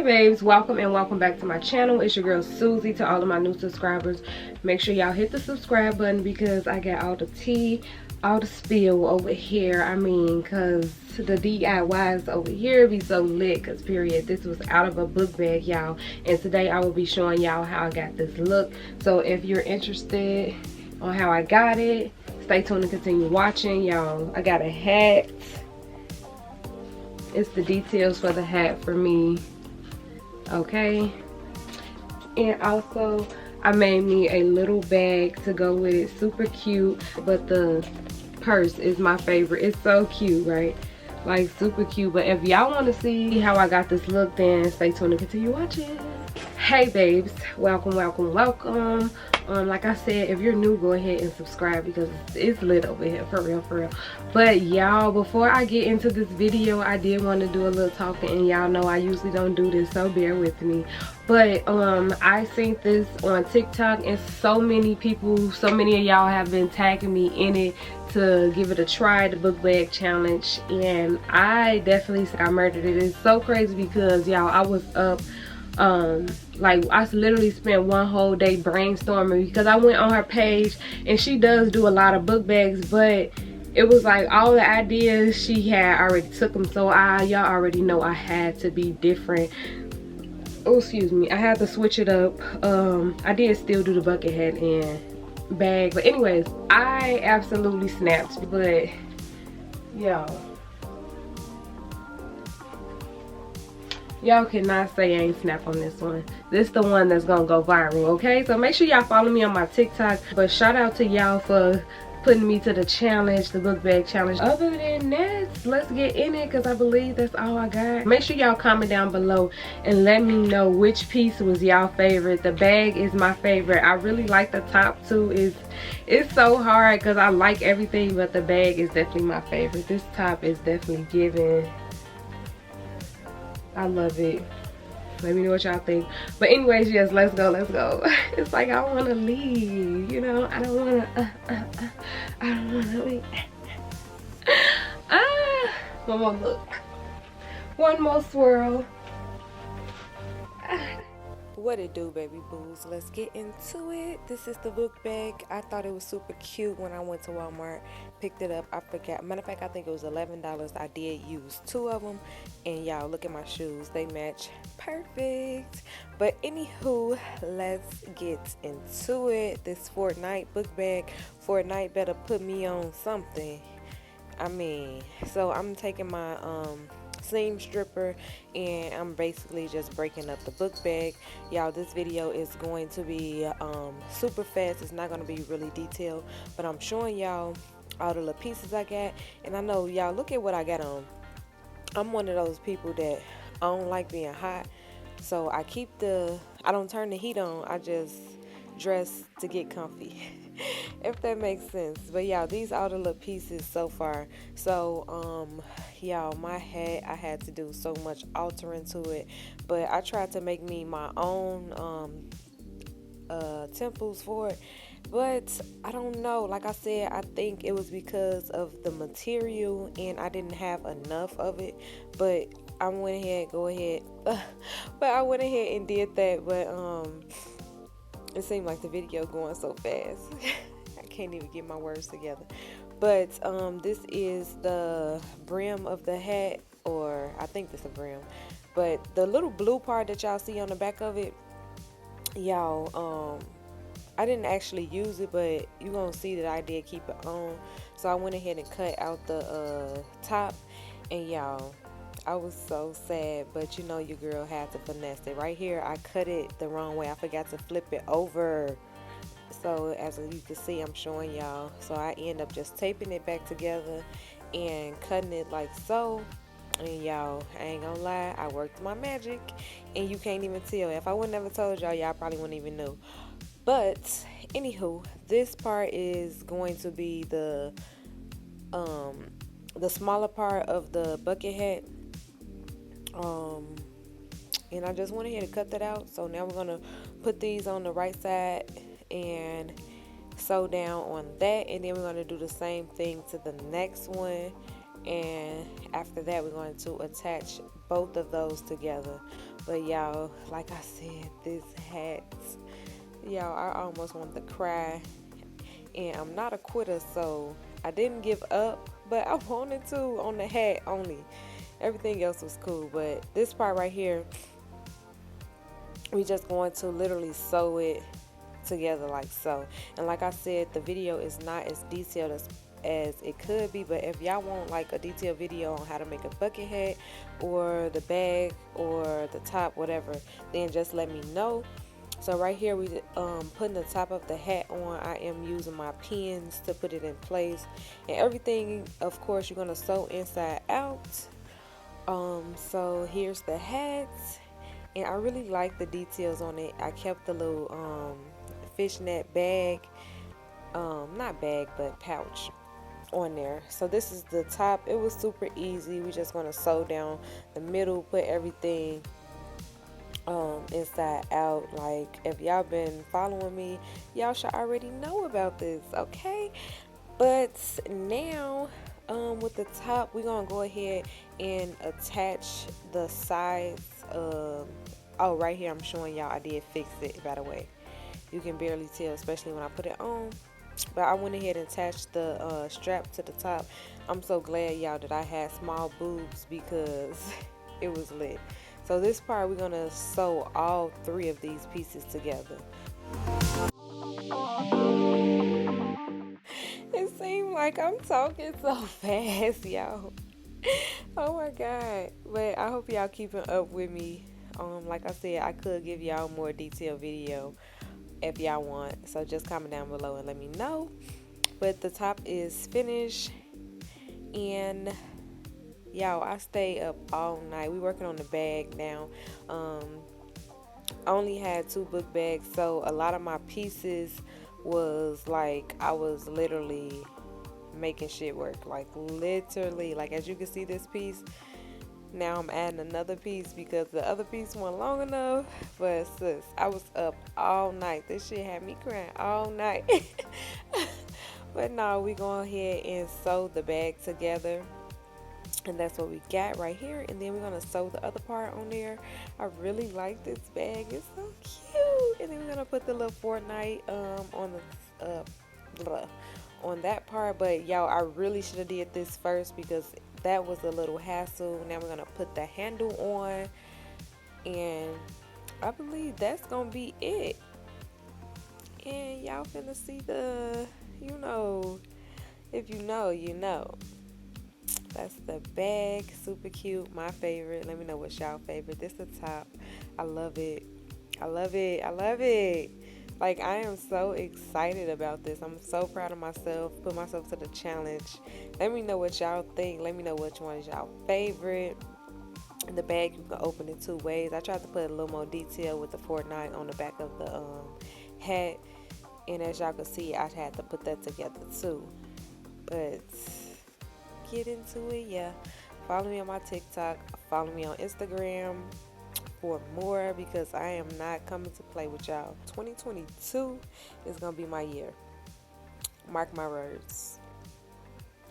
babes, welcome and welcome back to my channel. It's your girl Susie. To all of my new subscribers, make sure y'all hit the subscribe button because I got all the tea, all the spill over here. I mean, because the DIYs over here be so lit, because period, this was out of a book bag, y'all. And today I will be showing y'all how I got this look. So if you're interested on how I got it, stay tuned and continue watching, y'all. I got a hat. It's the details for the hat for me, okay? And also I made me a little bag to go with it, super cute. But the purse is my favorite. It's so cute, right? Like super cute. But if y'all want to see how I got this look, then stay tuned and continue watching. Hey babes, welcome, welcome, welcome. Like I said, if you're new, go ahead and subscribe because it's lit over here, for real, for real. But y'all, before I get into this video, I did want to do a little talking, and y'all know I usually don't do this, so bear with me. But I seen this on TikTok, and so many people, so many of y'all have been tagging me in it to give it a try, the book bag challenge, and I definitely said I murdered it. It's so crazy because y'all, I was up like I literally spent one whole day brainstorming because I went on her page, and she does do a lot of book bags, but it was like all the ideas she had, I already took them. So y'all already know I had to be different. Oh, excuse me, I had to switch it up. I did still do the bucket hat and bag, but anyways, I absolutely snapped. But y'all cannot say I ain't snap on this one. This the one that's gonna go viral, okay? So make sure y'all follow me on my TikTok. But shout out to y'all for putting me to the challenge, the book bag challenge. Other than that, let's get in it because I believe that's all I got. Make sure y'all comment down below and let me know which piece was y'all favorite. The bag is my favorite. I really like the top too. It's so hard because I like everything, but the bag is definitely my favorite. This top is definitely giving. I love it. Let me know what y'all think. But anyways, yes, let's go, let's go. It's like I want to leave, you know. I don't want to I don't want to leave. One more look, one more swirl. What it do, baby boos? Let's get into it. This is the book bag. I thought it was super cute when I went to Walmart, picked it up. I forgot, matter of fact, I think it was $11. I did use 2 of them, and y'all look at my shoes, they match perfect. But anywho, let's get into it. This Fortnite book bag. Fortnite better put me on something. I mean, so I'm taking my seam stripper, and I'm basically just breaking up the book bag. Y'all, this video is going to be super fast. It's not going to be really detailed, but I'm showing y'all all the little pieces I got. And I know y'all, look at what I got on. I'm one of those people that I don't like being hot, so I don't turn the heat on. I just dress to get comfy. If that makes sense. But y'all, these are the little pieces so far. So y'all, my hat, I had to do so much altering to it, but I tried to make me my own temples for it. But I don't know, like I said, I think it was because of the material and I didn't have enough of it. But I went ahead and did that. But it seemed like the video going so fast. I can't even get my words together. But this is the brim of the hat, or I think this is a brim. But the little blue part that y'all see on the back of it, y'all, I didn't actually use it, but you're gonna see that I did keep it on. So I went ahead and cut out the top, and y'all, I was so sad, but you know your girl had to finesse it. Right here, I cut it the wrong way. I forgot to flip it over. So as you can see, I'm showing y'all. So I end up just taping it back together and cutting it like so. And y'all, I ain't gonna lie, I worked my magic, and you can't even tell. If I would never told y'all probably wouldn't even know. But anywho, this part is going to be the smaller part of the bucket hat. And I just went ahead and cut that out. So now we're gonna put these on the right side and sew down on that, and then we're going to do the same thing to the next one, and after that we're going to attach both of those together. But y'all, like I said, this hat, y'all, I almost want to cry. And I'm not a quitter, so I didn't give up, but I wanted to on the hat only. Everything else was cool, but this part right here, we just going to literally sew it together like so. And like I said, the video is not as detailed as it could be, but if y'all want like a detailed video on how to make a bucket hat or the bag or the top, whatever, then just let me know. So right here we putting the top of the hat on. I am using my pins to put it in place, and everything of course you're gonna sew inside out. So here's the hat, and I really like the details on it. I kept the little fishnet bag, not bag but pouch on there. So this is the top. It was super easy. We just gonna sew down the middle, put everything inside out. Like if y'all been following me, y'all should already know about this, okay? But now with the top, we're gonna go ahead and attach the sides. Oh, right here I'm showing y'all I did fix it, by the way. You can barely tell, especially when I put it on, but I went ahead and attached the strap to the top. I'm so glad, y'all, that I had small boobs because it was lit. So this part, we're gonna sew all three of these pieces together. It seems like I'm talking so fast, y'all. Oh my god. But I hope y'all keeping up with me. Like I said, I could give y'all more detailed video if y'all want. So just comment down below and let me know. But the top is finished, and y'all, I stayed up all night. We working on the bag now. I only had 2 book bags, so a lot of my pieces was like I was literally making shit work. Like literally, like as you can see this piece. Now I'm adding another piece because the other piece wasn't long enough. But sis, I was up all night. This shit had me crying all night. But no, we go ahead and sew the bag together. And that's what we got right here. And then we're going to sew the other part on there. I really like this bag. It's so cute. And then we're going to put the little Fortnite on that part. But y'all, I really should have did this first because that was a little hassle. Now we're going to put the handle on. And I believe that's going to be it. And y'all finna see the, you know, if you know, you know. That's the bag. Super cute. My favorite. Let me know what's y'all favorite. This is the top. I love it. I love it. I love it. Like, I am so excited about this. I'm so proud of myself. Put myself to the challenge. Let me know what y'all think. Let me know which one is y'all favorite. The bag, you can open it 2 ways. I tried to put a little more detail with the Fortnite on the back of the hat. And as y'all can see, I had to put that together too. But get into it, yeah. Follow me on my TikTok. Follow me on Instagram for more because I am not coming to play with y'all. 2022 is going to be my year. Mark my words.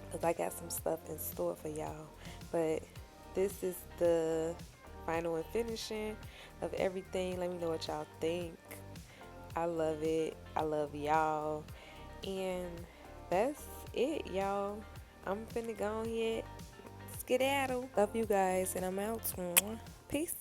Because I got some stuff in store for y'all. But this is the final and finishing of everything. Let me know what y'all think. I love it. I love y'all. And that's it, y'all. I'm finna go ahead, skedaddle. Love you guys, and I'm out. Peace.